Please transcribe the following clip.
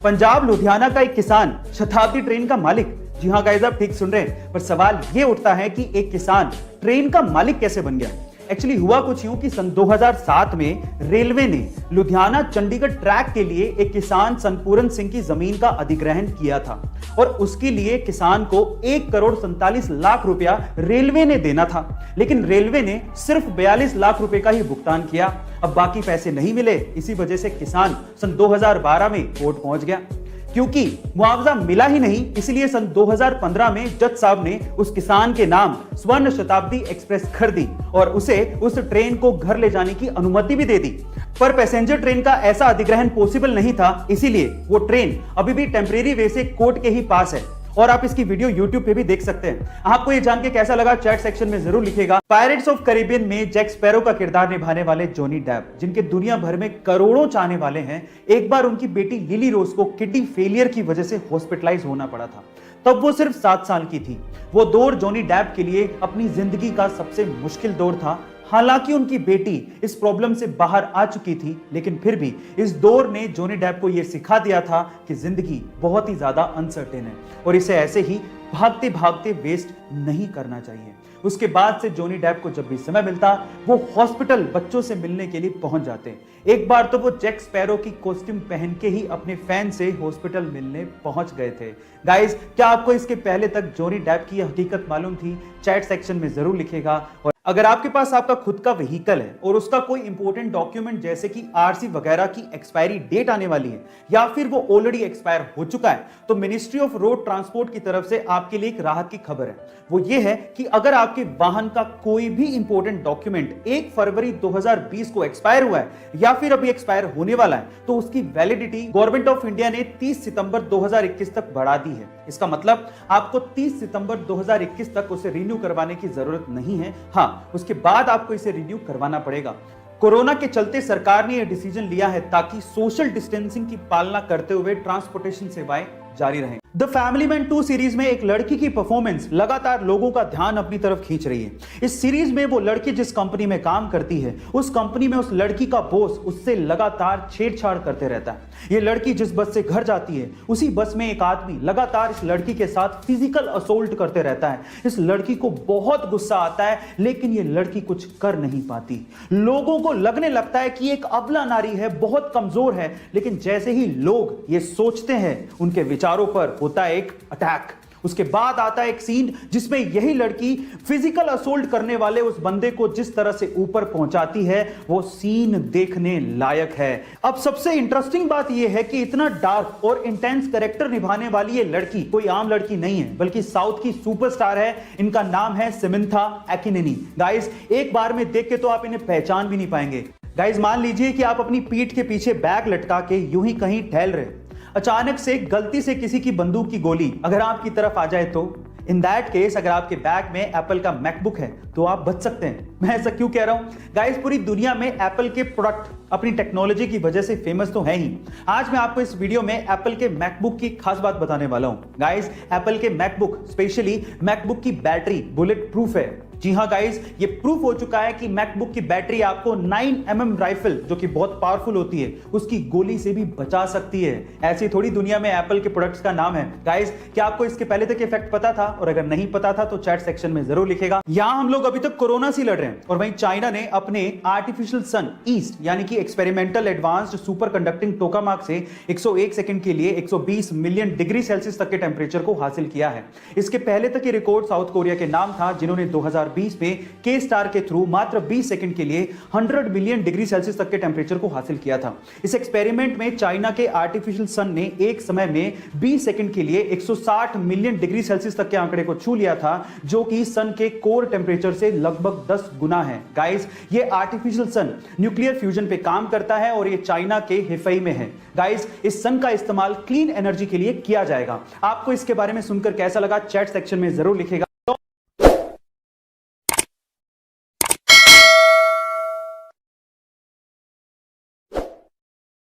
पंजाब लुधियाना का एक किसान शताब्दी ट्रेन का मालिक। जी हाँ गाइस, आप ठीक सुन रहे हैं, पर सवाल ये उठता है कि एक किसान ट्रेन का मालिक कैसे बन गया। एक्चुअली हुआ कुछ यूं कि सन 2007 में रेलवे ने लुधियाना चंडीगढ़ ट्रैक के लिए एक किसान सनपूरन सिंह की जमीन का अधिग्रहण किया था और उसके लिए किसान को 1,47,00,000 रुपया रेलवे ने देना था, लेकिन रेलवे ने सिर्फ 42 लाख रुपए का ही भुगतान किया। अब बाकी पैसे नहीं मिले, इसी वजह से किसान सन 2012 में कोर्ट पहुंच गया। क्योंकि मुआवजा मिला ही नहीं, इसलिए सन 2015 में जज साहब ने उस किसान के नाम स्वर्ण शताब्दी एक्सप्रेस खरीदी और उसे उस ट्रेन को घर ले जाने की अनुमति भी दे दी। पर पैसेंजर ट्रेन का ऐसा अधिग्रहण पॉसिबल नहीं था, इसीलिए वो ट्रेन अभी भी टेम्परेरी वे से कोर्ट के ही पास है और आप इसकी वीडियो YouTube पे भी देख सकते हैं। आपको ये जान के कैसा लगा चैट सेक्शन में जरूर लिखिएगा। पायरेट्स ऑफ कैरिबियन में जैक स्पैरो का किरदार निभाने वाले जॉनी डेप, जिनके दुनिया भर में करोड़ों चाहने वाले हैं, एक बार उनकी बेटी लिली रोज को किडनी फेलियर की वजह से हॉस्पिटलाइज होना पड़ा था। तब वो सिर्फ 7 साल की थी। वो दौर जॉनी डेप के लिए अपनी जिंदगी का सबसे मुश्किल दौर था। हालांकि उनकी बेटी इस प्रॉब्लम से बाहर आ चुकी थी, लेकिन फिर भी इस दौर ने जॉनी डेप को यह सिखा दिया था कि जिंदगी बहुत ही ज्यादा अनसर्टेन है और इसे ऐसे ही भागते भागते वेस्ट नहीं करना चाहिए। उसके बाद से जॉनी डेप को जब भी समय मिलता, वो हॉस्पिटल बच्चों से मिलने के लिए पहुंच जाते। एक बार तो वो जैक स्पैरो की कॉस्ट्यूम पहन के ही अपने फैन से हॉस्पिटल मिलने पहुंच गए थे। गाइस, क्या आपको इसके पहले तक जॉनी डेप की हकीकत मालूम थी? चैट सेक्शन में जरूर लिखेगा। और अगर आपके पास आपका खुद का व्हीकल है और उसका कोई इंपॉर्टेंट डॉक्यूमेंट जैसे कि आरसी वगैरह की एक्सपायरी डेट आने वाली है या फिर वो ऑलरेडी एक्सपायर हो चुका है, तो मिनिस्ट्री ऑफ रोड ट्रांसपोर्ट की तरफ से आपके लिए एक राहत की खबर है। वो ये है कि अगर आपके वाहन का कोई भी इंपॉर्टेंट डॉक्यूमेंट 1 फरवरी 2020 को एक्सपायर हुआ है या फिर अभी एक्सपायर होने वाला है, तो उसकी वैलिडिटी गवर्नमेंट ऑफ इंडिया ने 30 सितंबर 2021 तक बढ़ा दी है। इसका मतलब आपको 30 सितंबर 2021 तक उसे रिन्यू करवाने की जरूरत नहीं है। हाँ, उसके बाद आपको इसे रिन्यू करवाना पड़ेगा। कोरोना के चलते सरकार ने यह डिसीजन लिया है ताकि सोशल डिस्टेंसिंग की पालना करते हुए ट्रांसपोर्टेशन सेवाएं जारी रहें। द फैमिली मैन 2 सीरीज में एक लड़की की परफॉर्मेंस लगातार लोगों का ध्यान अपनी तरफ खींच रही है। इस सीरीज में वो लड़की जिस कंपनी में काम करती है, उस कंपनी में उस लड़की का बॉस उससे लगातार छेड़छाड़ करते रहता है। ये लड़की जिस बस से घर जाती है, उसी बस में एक आदमी लगातार इस लड़की के साथ फिजिकल असोल्ट करते रहता है। इस लड़की को बहुत गुस्सा आता है, लेकिन ये लड़की कुछ कर नहीं पाती। लोगों को लगने लगता है कि एक अबला नारी है, बहुत कमजोर है, लेकिन जैसे ही लोग ये सोचते हैं, उनके विचारों पर होता है एक अटैक। उसके बाद आता है एक सीन जिसमें यही लड़की फिजिकल असोल्ट करने वाले उस बंदे को जिस तरह से ऊपर पहुंचाती है, वो सीन देखने लायक है। अब सबसे इंटरेस्टिंग बात यह है कि इतना डार्क और इंटेंस कैरेक्टर निभाने वाली ये लड़की कोई आम लड़की नहीं है, बल्कि साउथ की सुपरस्टार है। इनका नाम है समंथा अकिनेनी। गाइस, एक बार में देख के तो आप इन्हें पहचान भी नहीं पाएंगे। गाइस, मान लीजिए कि आप अपनी पीठ के पीछे बैग लटका के यूं ही कहीं टहल रहे, अचानक से गलती से किसी की बंदूक की गोली अगर आपकी तरफ आ जाए तो इन दैट केस अगर आपके बैग में एप्पल का मैकबुक है तो आप बच सकते हैं। मैं ऐसा क्यों कह रहा हूं? गाइस, पूरी दुनिया में एप्पल के प्रोडक्ट अपनी टेक्नोलॉजी की वजह से फेमस तो है ही। आज मैं आपको इस वीडियो में एप्पल के मैकबुक की खास बात बताने वाला हूं। गाइस, एप्पल के मैकबुक, स्पेशली मैकबुक की बैटरी बुलेट प्रूफ है। जी हाँ गाइस, ये प्रूफ हो चुका है कि मैकबुक की बैटरी आपको 9mm राइफल, जो कि बहुत पावरफुल होती है, उसकी गोली से भी बचा सकती है। ऐसी थोड़ी दुनिया में एप्पल के प्रोडक्ट्स का नाम है। गाइस, क्या आपको इसके पहले तक इफेक्ट पता था? और अगर नहीं पता था तो चैट सेक्शन में जरूर लिखेगा। यहां हम लोग अभी तक कोरोना से लड़ रहे हैं और वहीं चाइना ने अपने आर्टिफिशियल सन ईस्ट यानी कि एक्सपेरिमेंटल एडवांस्ड सुपर कंडक्टिंग टोकामाक से 101 सेकंड के लिए 120 मिलियन डिग्री सेल्सियस तक के टेम्परेचर को हासिल किया है। इसके पहले तक ये रिकॉर्ड साउथ कोरिया के नाम था, जिन्होंने 2020 में के स्टार के थ्रू मात्र 20 सेकंड के लिए 100 मिलियन डिग्री सेल्सियस तक के टेम्परेचर को हासिल किया था। इस एक्सपेरिमेंट में चाइना के आर्टिफिशियल सन ने एक समय में 20 सेकंड के लिए 160 मिलियन डिग्री सेल्सियस तक के आंकड़े को छू लिया था, जो कि सन के कोर टेम्परेचर से लगभग 10 गुना है। गाइस, ये आर्टिफिशियल सन न्यूक्लियर फ्यूजन पे काम करता है और ये चाइना के हिफई में है। गाइस, इस सन का इस्तेमाल क्लीन एनर्जी के लिए किया जाएगा। आपको इसके बारे में सुनकर कैसा लगा? चैट सेक्शन में जरूर लिखेगा।